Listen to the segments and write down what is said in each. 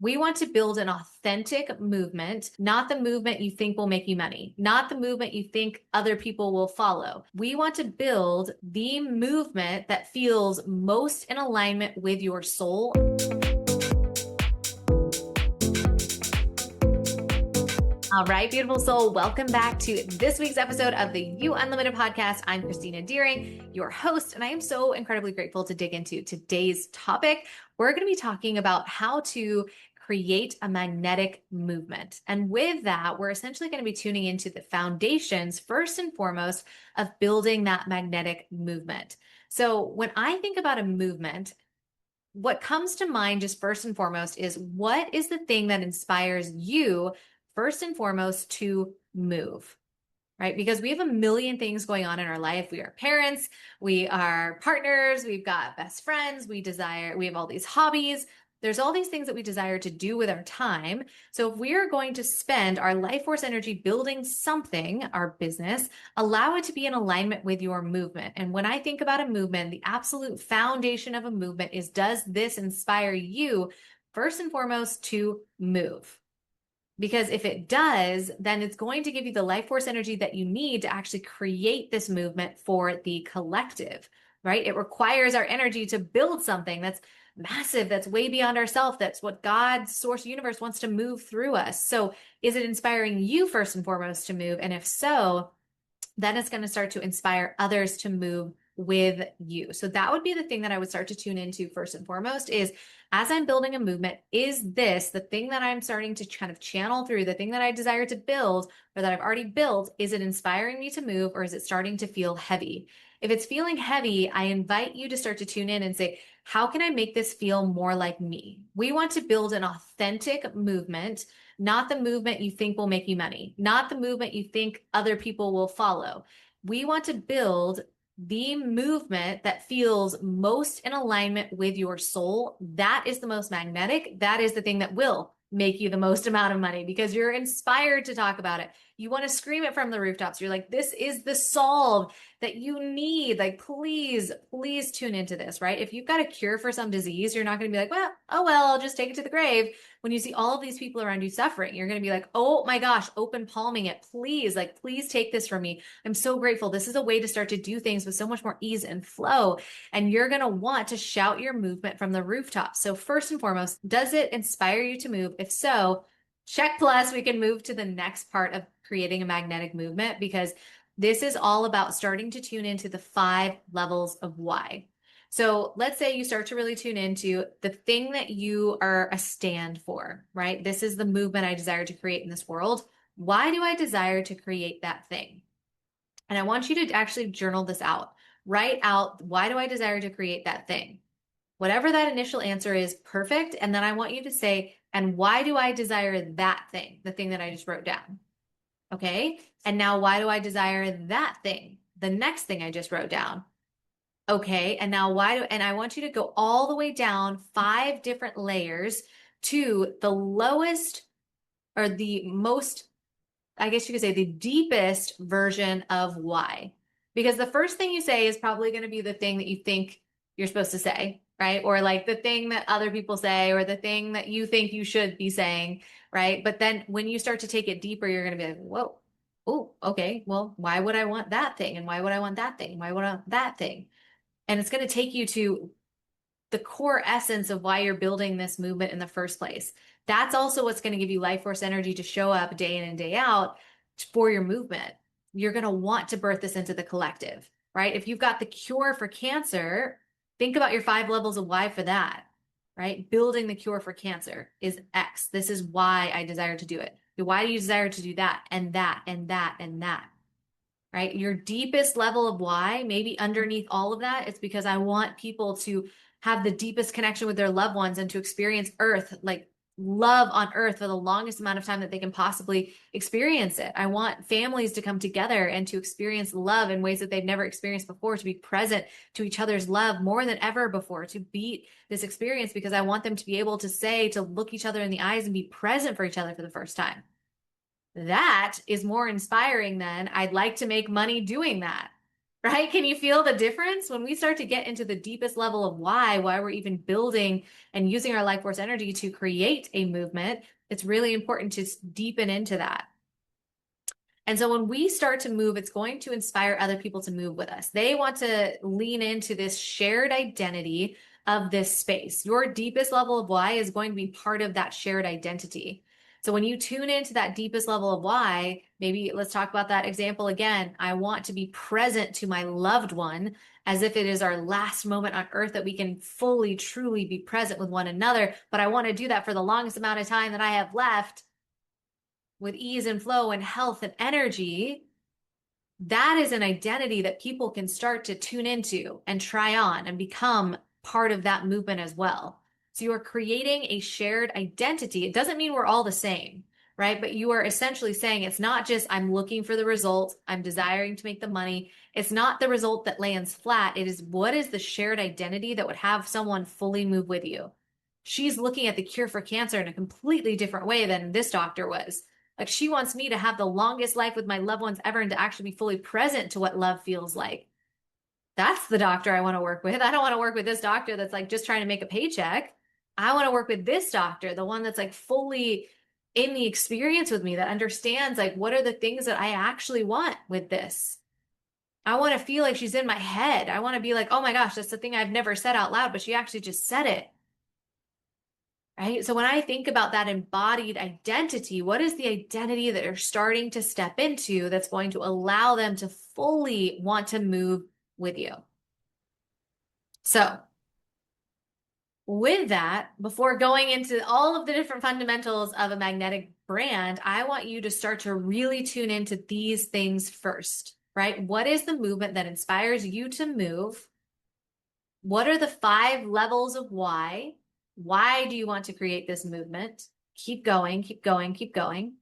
We want to build an authentic movement, not the movement you think will make you money, not the movement you think other people will follow. We want to build the movement that feels most in alignment with your soul. All right, beautiful soul, welcome back to this week's episode of the You Unlimited podcast. I'm Christina Deering, your host, and I am so incredibly grateful to dig into today's topic. We're going to be talking about how to create a magnetic movement. And with that, we're essentially going to be tuning into the foundations, first and foremost, of building that magnetic movement. So when I think about a movement, what comes to mind just first and foremost is what is the thing that inspires you first and foremost to move, right? Because we have a million things going on in our life. We are parents, we are partners, we've got best friends, we have all these hobbies. There's all these things that we desire to do with our time. So if we are going to spend our life force energy building something, our business, allow it to be in alignment with your movement. And when I think about a movement, the absolute foundation of a movement is, does this inspire you first and foremost to move? Because if it does, then it's going to give you the life force energy that you need to actually create this movement for the collective, right? It requires our energy to build something that's massive, that's way beyond ourselves. That's what God's source universe wants to move through us. So is it inspiring you first and foremost to move? And if so, then it's going to start to inspire others to move with you. So that would be the thing that I would start to tune into first and foremost is, as I'm building a movement, is this the thing that I'm starting to kind of channel through, the thing that I desire to build or that I've already built? Is it inspiring me to move, or is it starting to feel heavy? If it's feeling heavy, I invite you to start to tune in and say, how can I make this feel more like me? We want to build an authentic movement, not the movement you think will make you money, not the movement you think other people will follow. We want to build the movement that feels most in alignment with your soul. That is the most magnetic. That is the thing that will make you the most amount of money because you're inspired to talk about it. You want to scream it from the rooftops. You're like, this is the solve that you need. Like, please, please tune into this, right? If you've got a cure for some disease, you're not going to be like, well, oh, well, I'll just take it to the grave. When you see all of these people around you suffering, you're going to be like, oh my gosh, open palming it. Please, like, please take this from me. I'm so grateful. This is a way to start to do things with so much more ease and flow. And you're going to want to shout your movement from the rooftops. So first and foremost, does it inspire you to move? If so, check plus, we can move to the next part of creating a magnetic movement, because this is all about starting to tune into the 5 levels of why. So let's say you start to really tune into the thing that you are a stand for, right? This is the movement I desire to create in this world. Why do I desire to create that thing? And I want you to actually journal this out. Write out, why do I desire to create that thing? Whatever that initial answer is, perfect. And then I want you to say, and why do I desire that thing? The thing that I just wrote down. Okay. And now why do I desire that thing? The next thing I just wrote down. Okay. And now and I want you to go all the way down 5 different layers to the lowest, or the most, I guess you could say, the deepest version of why. Because the first thing you say is probably going to be the thing that you think you're supposed to say, right? Or like the thing that other people say, or the thing that you think you should be saying, right? But then when you start to take it deeper, you're going to be like, whoa, oh, okay, well, why would I want that thing? And why would I want that thing? Why would I want that thing? And it's going to take you to the core essence of why you're building this movement in the first place. That's also what's going to give you life force energy to show up day in and day out for your movement. You're going to want to birth this into the collective, right? If you've got the cure for cancer, think about your 5 levels of why for that, right? Building the cure for cancer is X. This is why I desire to do it. Why do you desire to do that and that and that and that? Right? Your deepest level of why, maybe underneath all of that, it's because I want people to have the deepest connection with their loved ones and to experience earth, like love on earth, for the longest amount of time that they can possibly experience it. I want families to come together and to experience love in ways that they've never experienced before, to be present to each other's love more than ever before, to beat this experience, because I want them to be able to say, to look each other in the eyes and be present for each other for the first time. That is more inspiring than, I'd like to make money doing that. right? Can you feel the difference when we start to get into the deepest level of why we're even building and using our life force energy to create a movement? It's really important to deepen into that. And so when we start to move, it's going to inspire other people to move with us. They want to lean into this shared identity of this space. Your deepest level of why is going to be part of that shared identity. So when you tune into that deepest level of why, maybe let's talk about that example again. I want to be present to my loved one as if it is our last moment on earth that we can fully, truly be present with one another. But I want to do that for the longest amount of time that I have left with ease and flow and health and energy. That is an identity that people can start to tune into and try on and become part of that movement as well. So you are creating a shared identity. It doesn't mean we're all the same, right? But you are essentially saying it's not just I'm looking for the result, I'm desiring to make the money. It's not the result that lands flat. It is what is the shared identity that would have someone fully move with you. She's looking at the cure for cancer in a completely different way than this doctor was. Like she wants me to have the longest life with my loved ones ever and to actually be fully present to what love feels like. That's the doctor I want to work with. I don't want to work with this doctor that's like just trying to make a paycheck. I want to work with this doctor, the one that's like fully in the experience with me, that understands like what are the things that I actually want with this. I want to feel like she's in my head. I want to be like, oh my gosh, that's the thing I've never said out loud, but she actually just said it. Right? So when I think about that embodied identity, what is the identity that they're starting to step into that's going to allow them to fully want to move with you? So with that, before going into all of the different fundamentals of a magnetic brand, I want you to start to really tune into these things first, right? What is the movement that inspires you to move? What are the 5 levels of why? Why do you want to create this movement? Keep going, keep going, keep going.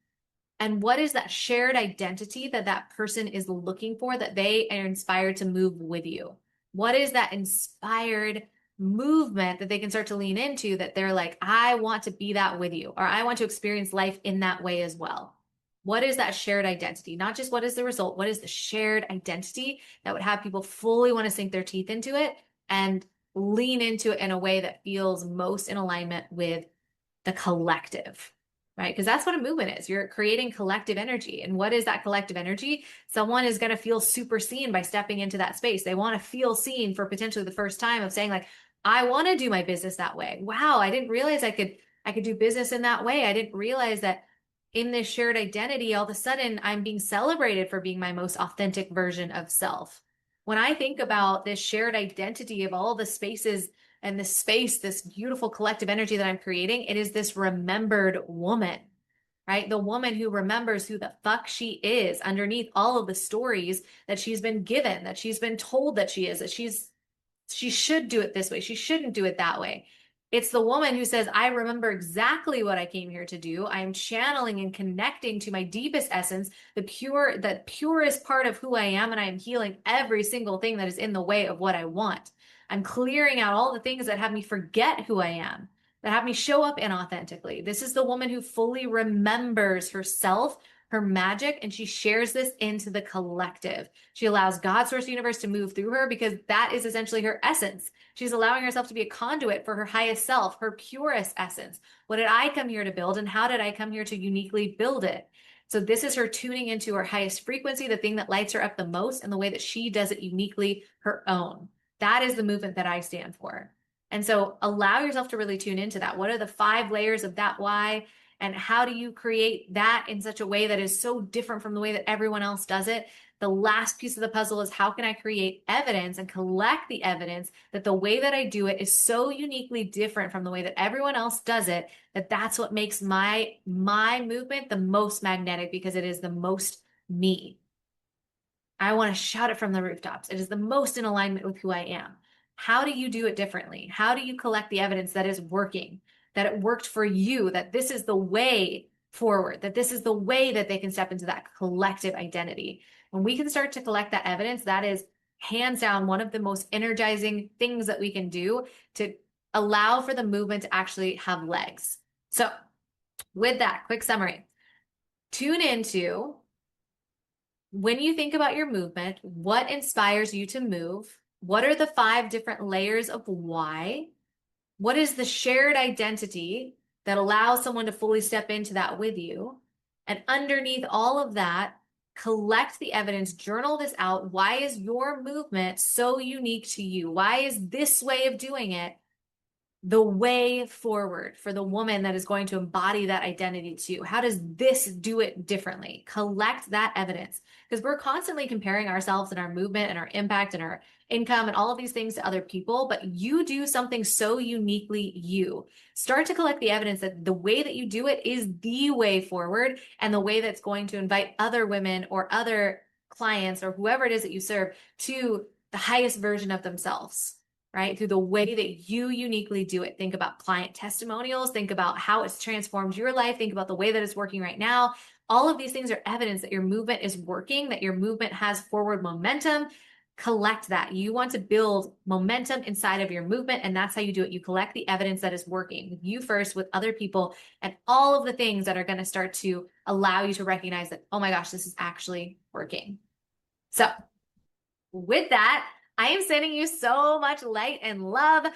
And what is that shared identity that that person is looking for, that they are inspired to move with you? What is that inspired movement that they can start to lean into, that they're like, I want to be that with you, or I want to experience life in that way as well? What is that shared identity? Not just what is the result, what is the shared identity that would have people fully want to sink their teeth into it and lean into it in a way that feels most in alignment with the collective, right? Because that's what a movement is. You're creating collective energy. And what is that collective energy? Someone is going to feel super seen by stepping into that space. They want to feel seen for potentially the first time of saying like, I want to do my business that way. Wow, I didn't realize I could do business in that way. I didn't realize that in this shared identity, all of a sudden I'm being celebrated for being my most authentic version of self. When I think about this shared identity of all the spaces and this space, this beautiful collective energy that I'm creating, it is this remembered woman, right? The woman who remembers who the fuck she is underneath all of the stories that she's been given, that she's been told that she is, that she should do it this way. She shouldn't do it that way. It's the woman who says, I remember exactly what I came here to do. I am channeling and connecting to my deepest essence, the purest part of who I am, and I am healing every single thing that is in the way of what I want. I'm clearing out all the things that have me forget who I am, that have me show up inauthentically. This is the woman who fully remembers herself, her magic, and she shares this into the collective. She allows God, source, universe to move through her because that is essentially her essence. She's allowing herself to be a conduit for her highest self, her purest essence. What did I come here to build, and how did I come here to uniquely build it? So this is her tuning into her highest frequency, the thing that lights her up the most, and the way that she does it uniquely her own. That is the movement that I stand for. And so allow yourself to really tune into that. What are the 5 layers of that why? And how do you create that in such a way that is so different from the way that everyone else does it? The last piece of the puzzle is how can I create evidence and collect the evidence that the way that I do it is so uniquely different from the way that everyone else does it, that that's what makes my movement the most magnetic, because it is the most me. I want to shout it from the rooftops. It is the most in alignment with who I am. How do you do it differently? How do you collect the evidence that is working, that it worked for you, that this is the way forward, that this is the way that they can step into that collective identity? When we can start to collect that evidence, that is hands down one of the most energizing things that we can do to allow for the movement to actually have legs. So with that quick summary, tune into when you think about your movement, what inspires you to move? What are the 5 different layers of why? What is the shared identity that allows someone to fully step into that with you? And underneath all of that, collect the evidence, journal this out. Why is your movement so unique to you? Why is this way of doing it the way forward for the woman that is going to embody that identity too? How does this do it differently? Collect that evidence, because we're constantly comparing ourselves and our movement and our impact and our income and all of these things to other people, but you do something so uniquely you. Start to collect the evidence that the way that you do it is the way forward and the way that's going to invite other women or other clients or whoever it is that you serve to the highest version of themselves, right? Through the way that you uniquely do it. Think about client testimonials, think about how it's transformed your life, think about the way that it's working right now. All of these things are evidence that your movement is working, that your movement has forward momentum. Collect that. You want to build momentum inside of your movement, and that's how you do it. You collect the evidence that is working with you first, with other people, and all of the things that are going to start to allow you to recognize that, oh my gosh, this is actually working. So with that, I am sending you so much light and love.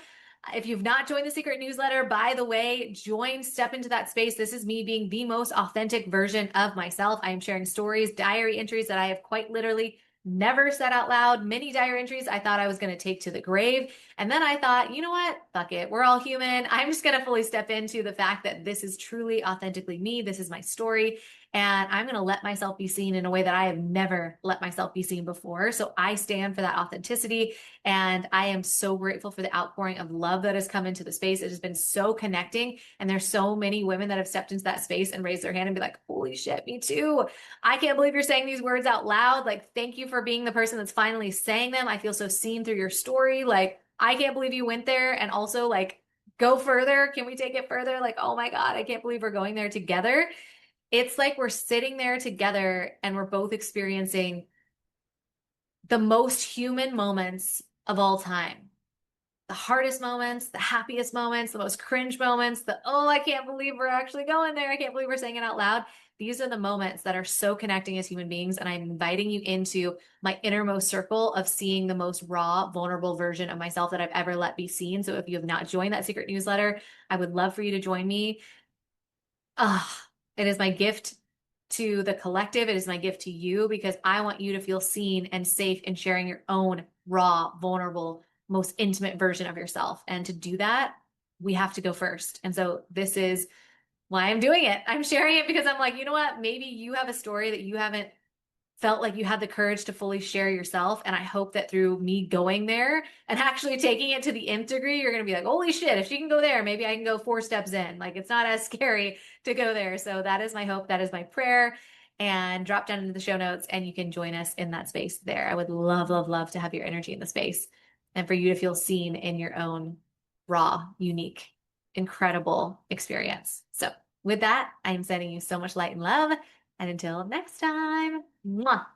If you've not joined the secret newsletter, by the way, join, step into that space. This is me being the most authentic version of myself. I am sharing stories, diary entries that I have quite literally never said out loud, many diary entries I thought I was going to take to the grave. And then I thought, you know what? Fuck it. We're all human. I'm just going to fully step into the fact that this is truly authentically me. This is my story. And I'm going to let myself be seen in a way that I have never let myself be seen before. So I stand for that authenticity. And I am so grateful for the outpouring of love that has come into the space. It has been so connecting. And there's so many women that have stepped into that space and raised their hand and be like, holy shit, me too. I can't believe you're saying these words out loud. Like, thank you for being the person that's finally saying them. I feel so seen through your story. Like, I can't believe you went there. And also, like, go further. Can we take it further? Like, oh my God, I can't believe we're going there together. It's like we're sitting there together and we're both experiencing the most human moments of all time. The hardest moments, the happiest moments, the most cringe moments, oh, I can't believe we're actually going there. I can't believe we're saying it out loud. These are the moments that are so connecting as human beings. And I'm inviting you into my innermost circle of seeing the most raw, vulnerable version of myself that I've ever let be seen. So if you have not joined that secret newsletter, I would love for you to join me. It is my gift to the collective. It is my gift to you because I want you to feel seen and safe in sharing your own raw, vulnerable, most intimate version of yourself. And to do that, we have to go first. And so this is why I'm doing it. I'm sharing it because I'm like, you know what? Maybe you have a story that you haven't felt like you had the courage to fully share yourself. And I hope that through me going there and actually taking it to the nth degree, you're going to be like, holy shit, if she can go there, maybe I can go 4 steps in. Like, it's not as scary to go there. So that is my hope. That is my prayer. And drop down into the show notes and you can join us in that space there. I would love, love, love to have your energy in the space and for you to feel seen in your own raw, unique, incredible experience. So with that, I am sending you so much light and love. And until next time, mwah.